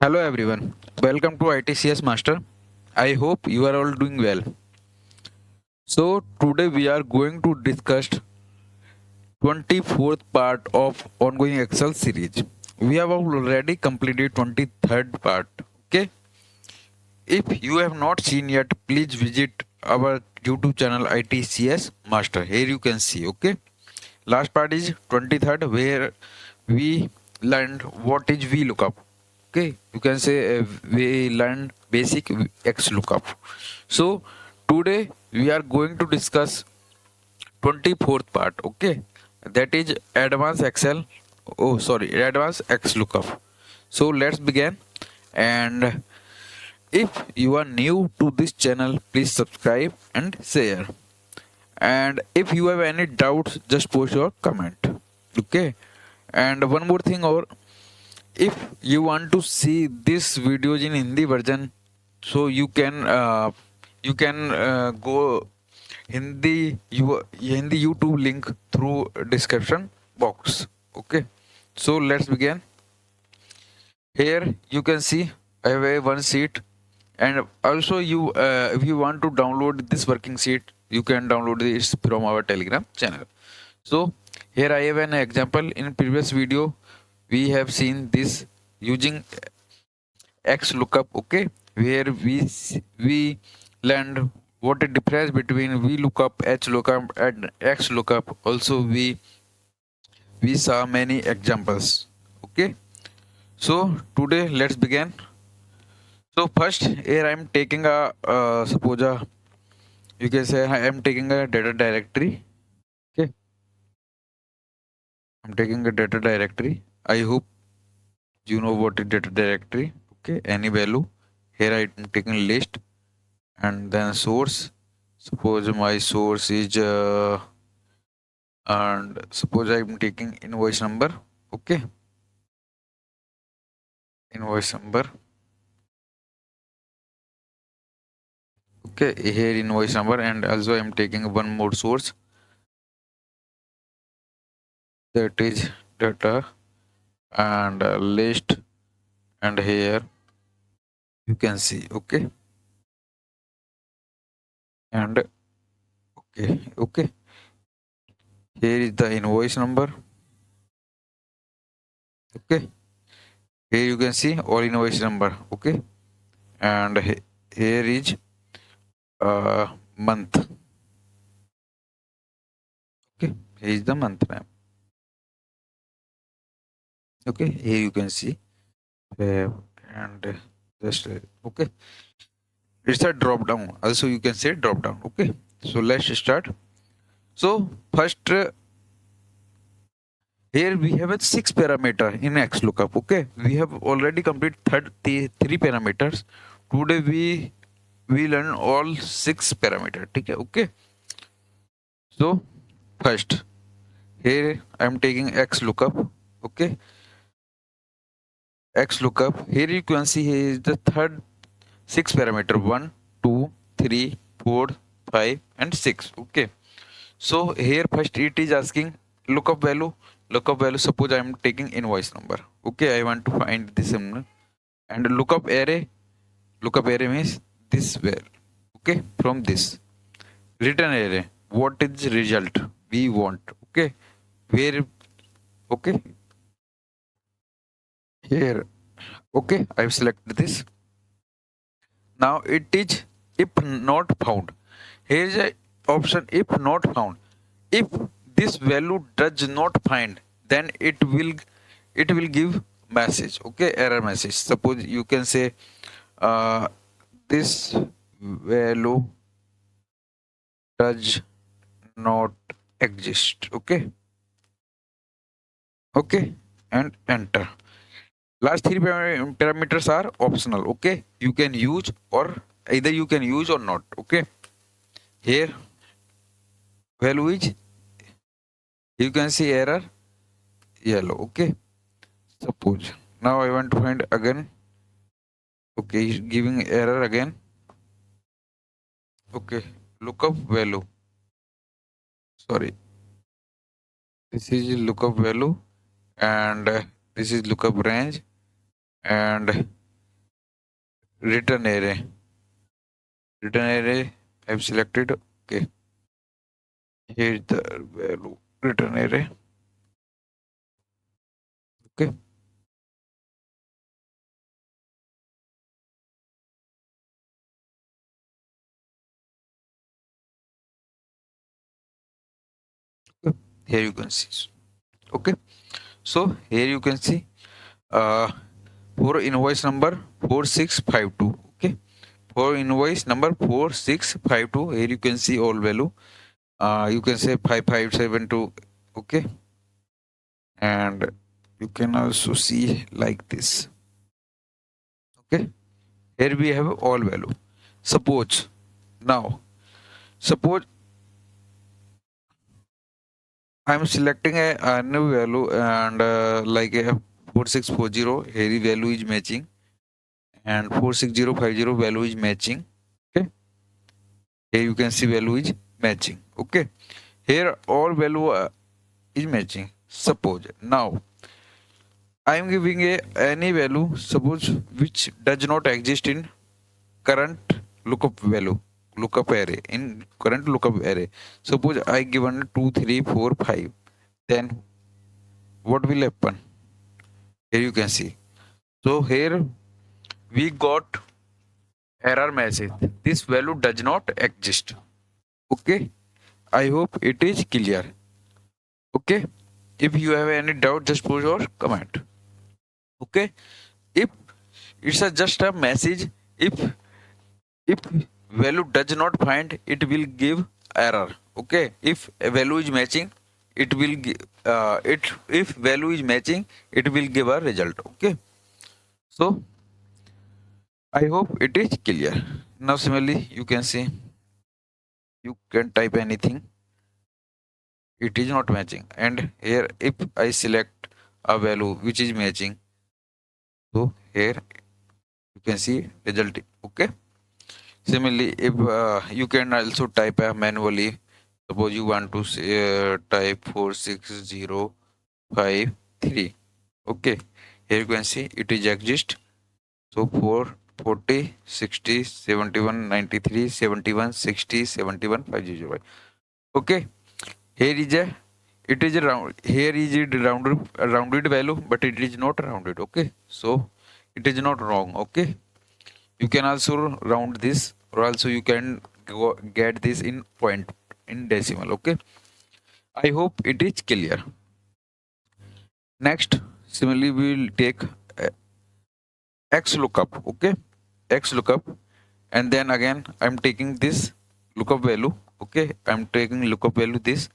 Hello everyone, welcome to ITCS Master. I hope you are all doing well. So today we are going to discuss 24th part of ongoing Excel series. We have already completed 23rd part. Okay, if you have not seen yet, please visit our YouTube channel ITCS Master. Here you can see. Okay, last part is 23rd where we learned what is VLOOKUP. Okay, you can say we learned basic X lookup. So today we are going to discuss 24th part. Okay, that is advanced Excel. Oh, sorry, advanced X lookup. So let's begin. And if you are new to this channel, please subscribe and share. And if you have any doubts, just post your comment. Okay, and one more thing, or if you want to see this videos in Hindi version, so you can go Hindi YouTube link through description box. Okay, so let's begin. Here you can see I have a one sheet, and also you if you want to download this working sheet, you can download this from our Telegram channel. So here I have an example. In previous video we have seen this using X lookup. Okay, where we learned what the difference between V lookup, H lookup and X lookup. Also we saw many examples. Okay, so today let's begin. So first here I am taking a suppose you can say I am taking a data directory. Okay, I'm taking a data directory. I hope you know what is data directory. Okay, any value. Here I am taking list and then source. Suppose my source is and suppose I'm taking invoice number. Okay, invoice number. Okay, here invoice number, and also I'm taking one more source, that is data and list, and here you can see. Okay, and okay, here is the invoice number. Okay, here you can see all invoice number. Okay, and here is month. Okay, here is the month name. Okay, here you can see and just okay, it's a drop down. Also you can say drop down. Okay, so let's start. So first here we have a 6 parameter in X lookup. Okay, we have already completed three parameters. Today we learn all 6 parameter. Okay, okay. So first here I am taking X lookup. Okay, X lookup. Here you can see here is the third 6 parameter: 1, 2, 3, 4, 5, and 6. Okay, so here first it is asking lookup value. Lookup value, suppose I am taking invoice number. Okay, I want to find this number. And lookup array. Lookup array means this where. Okay, from this return array, what is result we want. Okay, where. Okay, here. Okay, I've selected this. Now it is if not found. Here is a option if not found. If this value does not find, then it will give message. Okay, error message. Suppose you can say uh, this value does not exist. Okay, okay, and enter. Last three parameters are optional. Okay, you can use, or either you can use or not. Okay, here value is, you can see error yellow. Okay, suppose now I want to find again. Okay, giving error again. Okay, lookup value. Sorry, this is lookup value, and this is lookup range, and return array. Return array I've selected. Okay, here is the value return array. Okay, here you can see. Okay, so here you can see uh, for invoice number 4652. Okay, for invoice number 4652, here you can see all value. You can say 5572. Okay, and you can also see like this. Okay, here we have all value. Suppose now, suppose I'm selecting a new value and like a 4640, here the value is matching, and 46050 value is matching. Okay, here you can see value is matching. Okay, here all value is matching. Suppose now I am giving a any value, suppose which does not exist in current lookup value, lookup array, in current lookup array. Suppose I given 2 3 4 5, then what will happen? Here you can see. So here we got error message, this value does not exist. Okay, I hope it is clear. Okay, if you have any doubt, just put your comment. Okay, if it's just a message, if value does not find, it will give error. Okay, if a value is matching, it will give it if value is matching, it will give a result. Okay, so I hope it is clear. Now similarly you can see, you can type anything, it is not matching, and here if I select a value which is matching, so here you can see result. Okay, similarly if you can also type manually. Suppose you want to say, type 46053. Okay, here you can see it is exist. So 4 40 60 71 93 71 60 71 500. Okay, here is a, it is a round, here is a rounded value, but it is not rounded. Okay, so it is not wrong. Okay, you can also round this, or also you can get this in point, in decimal. Okay, I hope it is clear. Next, similarly we will take x lookup. Okay, x lookup, and then again I'm taking this lookup value. Okay, I'm taking lookup value this,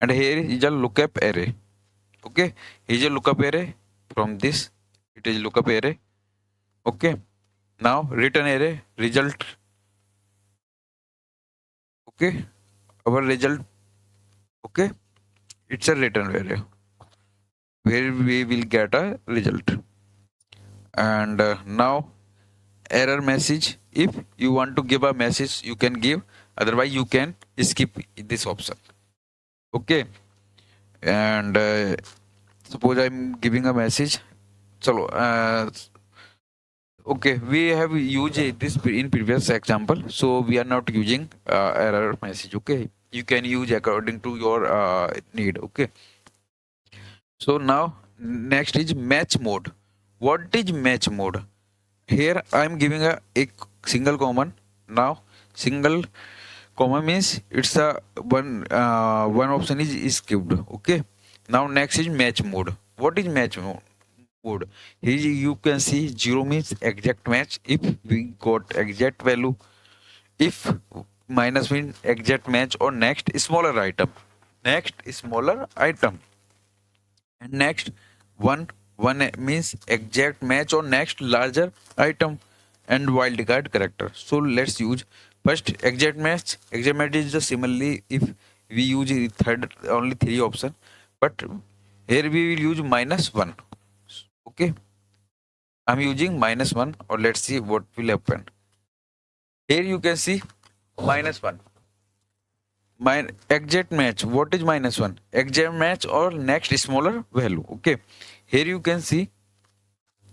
and here is a lookup array. Okay, here is a lookup array. From this it is lookup array. Okay, now return array result. Okay, our result. Okay, it's a return array where we will get a result. And now error message, if you want to give a message you can give, otherwise you can skip this option. Okay, and suppose I'm giving a message. So okay, we have used this in previous example, so we are not using error message. Okay, you can use according to your need. Okay, so now next is match mode. What is match mode? Here I am giving a single common. Now single common means it's a one option is skipped. Okay, now next is match mode. What is match mode? Here you can see 0 means exact match, if we got exact value. If minus means exact match or next smaller item. Next smaller item. And next one means exact match or next larger item, and wildcard character. So let's use first exact match. Exact match is just similarly if we use the third only three option, but here we will use -1. Okay, I'm using -1, or let's see what will happen. Here you can see -1. My exact match. What is -1? Exact match or next smaller value. Okay, here you can see.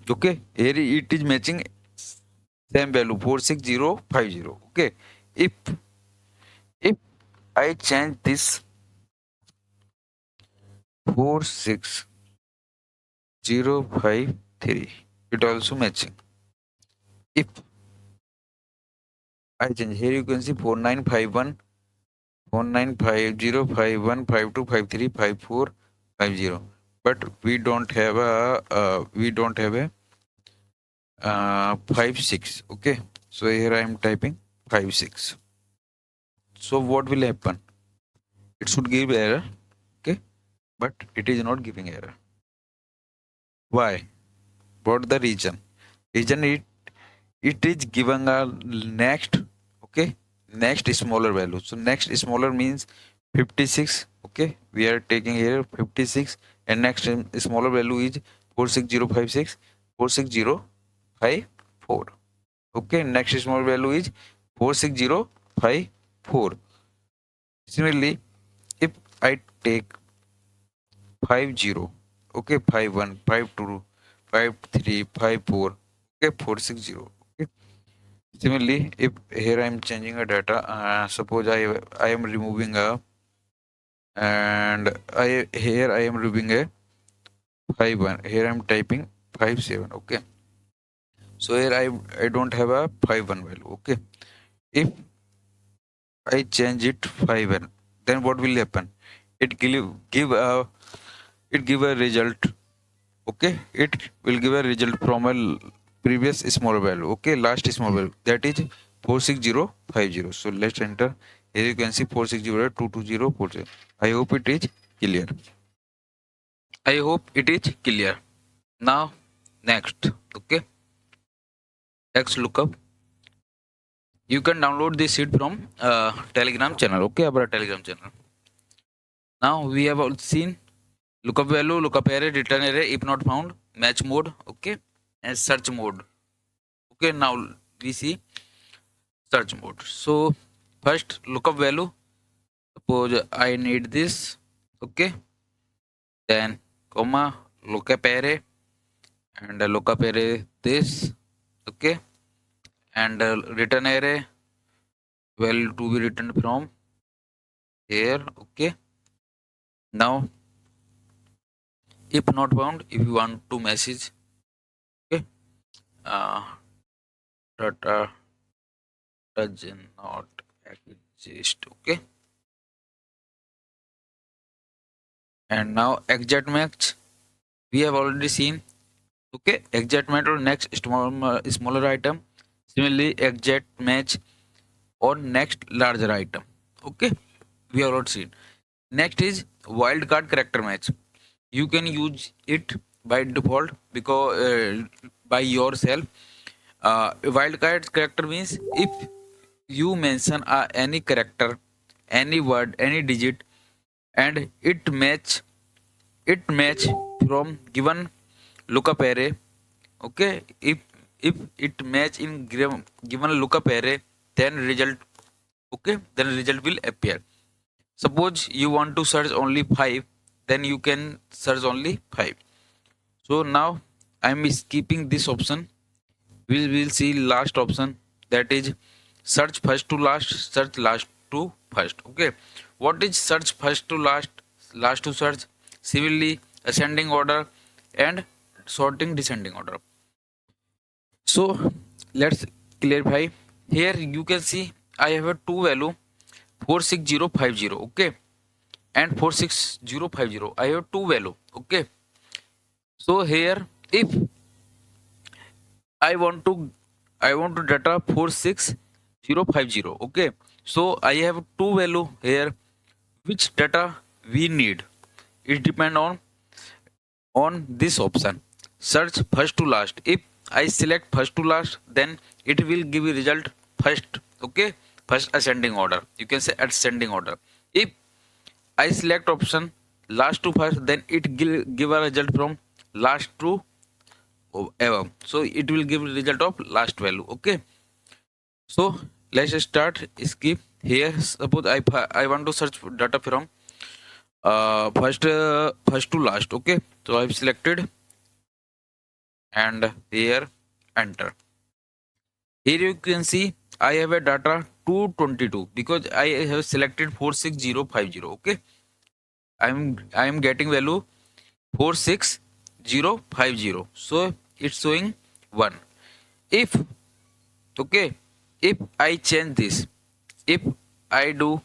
Okay, here it is matching same value 46050. Okay, if I change this 46053, it also matching. If I change here, you can see 4951 19505152535450, but we don't have a 56. Okay, so here I am typing 56. So what will happen? It should give error. Okay, but it is not giving error. Why? What the reason? Reason it is giving a next. Okay, next smaller value. So next smaller means 56. Okay, we are taking here 56, and next smaller value is 46056 46054. Okay, next small value is 46054. Similarly, if I take 50, okay, 51, 52, 53, 54, okay, 460. Okay. Similarly, if here I am changing a data, suppose I am removing a, and I am removing a 51. Here I am typing 57. Okay. So here I don't have a 51 value. Okay. If I change it 5n, then what will happen? It give a result. Okay, it will give a result from a previous small value. Okay, last small value, that is 46050. So let's enter. Here you can see 460222040. I hope it is clear. I hope it is clear. Now next, okay, X lookup. You can download this sheet from Telegram channel. Okay, our Telegram channel. Now we have all seen lookup value, lookup array, return array, if not found, match mode, okay, and search mode. Okay, now we see search mode. So first lookup value, suppose I need this, okay, then comma lookup array, and lookup array this, okay, and return array value to be returned from here. Okay, now if not found, if you want to message, okay, uh, data does not exist. Okay, and now exact match we have already seen. Okay, exact match or next smaller item. Similarly, exact match or next larger item. Okay, we have already seen. Next is wildcard character match. You can use it by default because by yourself. Wildcard character means if you mention any character, any word, any digit, and it match from given lookup array. Okay, if it match in given lookup array, then result, okay, then result will appear. Suppose you want to search only 5, then you can search only 5. So now I'm skipping this option. We will see last option, that is search first to last, search last to first. Okay, what is search first to last, last to search? Similarly, ascending order and sorting descending order. So let's clarify. Here you can see I have a two value 46050, okay, and 46050. I have two value, okay. So here if I want to data 46050, okay. So I have two value here. Which data we need? It depend on this option. Search first to last. If I select first to last, then it will give a result first. Okay, first ascending order. You can say ascending order. If I select option last to first, then it give a result from last to above. So it will give result of last value. Okay. So let's start. Skip here. Suppose I want to search data from first to last. Okay. So I've selected and here enter. Here you can see I have a data 222 because I have selected 46050. Okay, I am getting value 46050. So it's showing 1. If okay, if I change this, if I do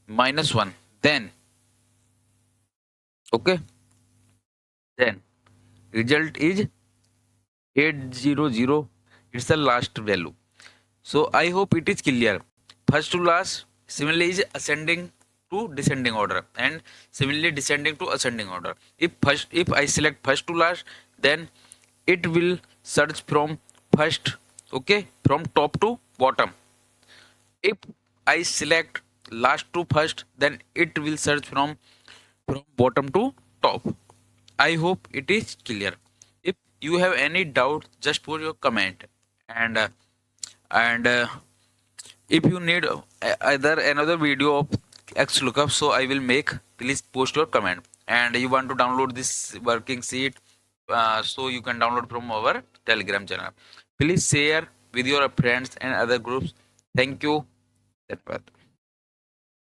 -1, then okay, then result is 800. It's the last value. So I hope it is clear. First to last similarly is ascending to descending order, and similarly descending to ascending order. If I select first to last, then it will search from first, okay, from top to bottom. If I select last to first, then it will search from bottom to top. I hope it is clear. If you have any doubt, just put your comment. And uh, and uh, if you need either another video of XLOOKUP, so I will make. Please post your comment. And you want to download this working sheet, so you can download from our Telegram channel. Please share with your friends and other groups. Thank you. Dhanyawad.